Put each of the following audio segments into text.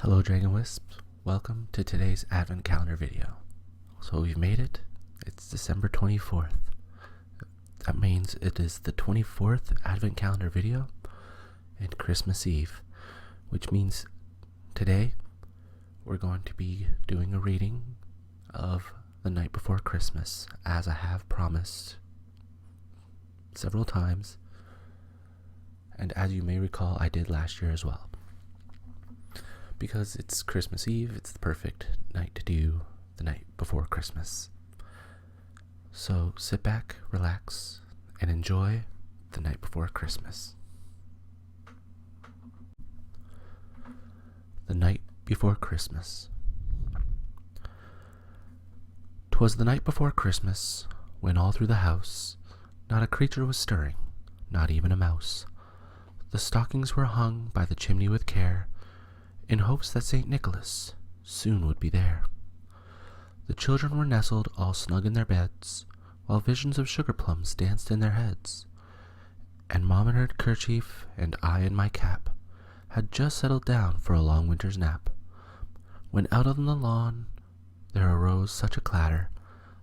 Hello Dragon Wisps, welcome to today's Advent Calendar video. So we've made it, it's December 24th. That means it is the 24th Advent Calendar video and Christmas Eve, which means today we're going to be doing a reading of The Night Before Christmas, as I have promised several times, and as you may recall I did last year as well. Because it's Christmas Eve, it's the perfect night to do The Night Before Christmas. So sit back, relax, and enjoy The Night Before Christmas. The Night Before Christmas. 'Twas the night before Christmas, when all through the house not a creature was stirring, not even a mouse. The stockings were hung by the chimney with care, in hopes that St. Nicholas soon would be there. The children were nestled all snug in their beds, while visions of sugar plums danced in their heads. And Mom in her kerchief, and I in my cap, had just settled down for a long winter's nap, when out on the lawn there arose such a clatter,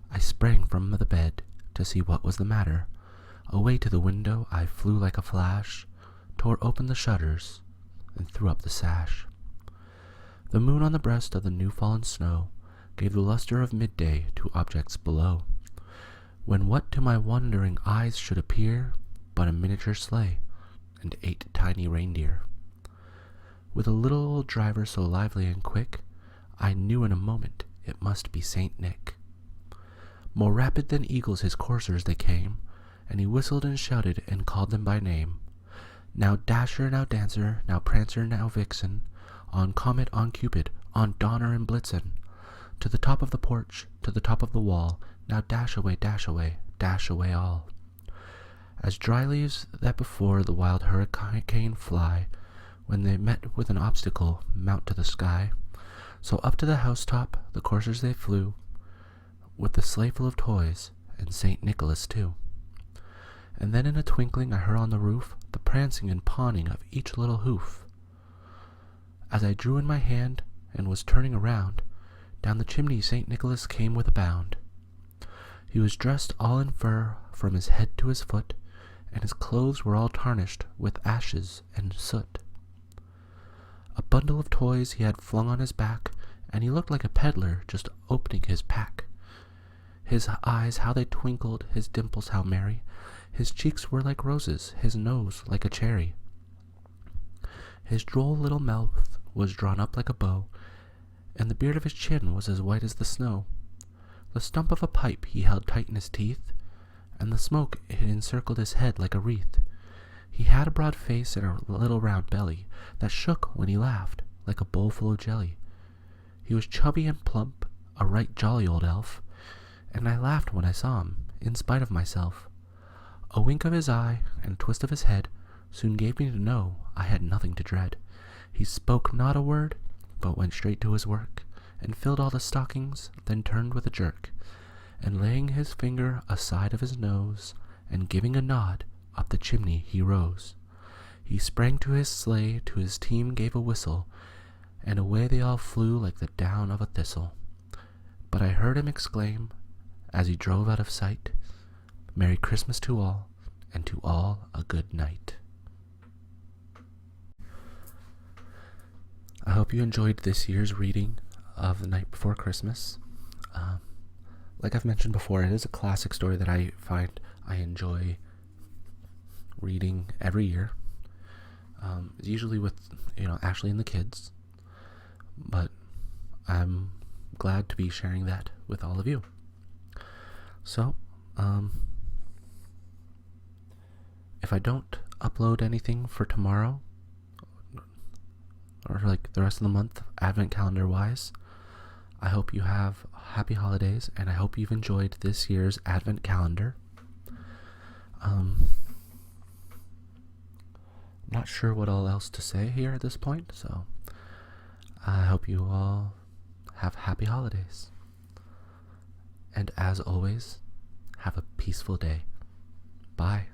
I sprang from the bed to see what was the matter. Away to the window I flew like a flash, tore open the shutters, and threw up the sash. The moon on the breast of the new-fallen snow gave the luster of midday to objects below, when what to my wondering eyes should appear but a miniature sleigh and 8 tiny reindeer. With a little old driver so lively and quick, I knew in a moment it must be Saint Nick. More rapid than eagles his coursers they came, and he whistled and shouted and called them by name. Now Dasher, now Dancer, now Prancer, now Vixen, on Comet, on Cupid, on Donner and Blitzen, to the top of the porch, to the top of the wall, now dash away, dash away, dash away all. As dry leaves that before the wild hurricane fly, when they met with an obstacle, mount to the sky, so up to the housetop the coursers they flew, with the sleigh full of toys, and St. Nicholas too. And then in a twinkling I heard on the roof the prancing and pawing of each little hoof. As I drew in my hand and was turning around, down the chimney St. Nicholas came with a bound. He was dressed all in fur from his head to his foot, and his clothes were all tarnished with ashes and soot. A bundle of toys he had flung on his back, and he looked like a peddler just opening his pack. His eyes, how they twinkled, his dimples how merry, his cheeks were like roses, his nose like a cherry. His droll little mouth was drawn up like a bow, and the beard of his chin was as white as the snow. The stump of a pipe he held tight in his teeth, and the smoke it encircled his head like a wreath. He had a broad face and a little round belly that shook when he laughed like a bowl full of jelly. He was chubby and plump, a right jolly old elf, and I laughed when I saw him, in spite of myself. A wink of his eye and a twist of his head soon gave me to know I had nothing to dread. He spoke not a word, but went straight to his work, and filled all the stockings, then turned with a jerk, and laying his finger aside of his nose, and giving a nod, up the chimney he rose. He sprang to his sleigh, to his team gave a whistle, and away they all flew like the down of a thistle. But I heard him exclaim, as he drove out of sight, "Merry Christmas to all, and to all a good night." I hope you enjoyed this year's reading of The Night Before Christmas. Like I've mentioned before, it is a classic story that I find I enjoy reading every year. Usually with, Ashley and the kids, but I'm glad to be sharing that with all of you. So, if I don't upload anything for tomorrow, or like the rest of the month, Advent calendar wise, I hope you have happy holidays, and I hope you've enjoyed this year's Advent calendar. I'm not sure what all else to say here at this point, so I hope you all have happy holidays. And as always, have a peaceful day. Bye.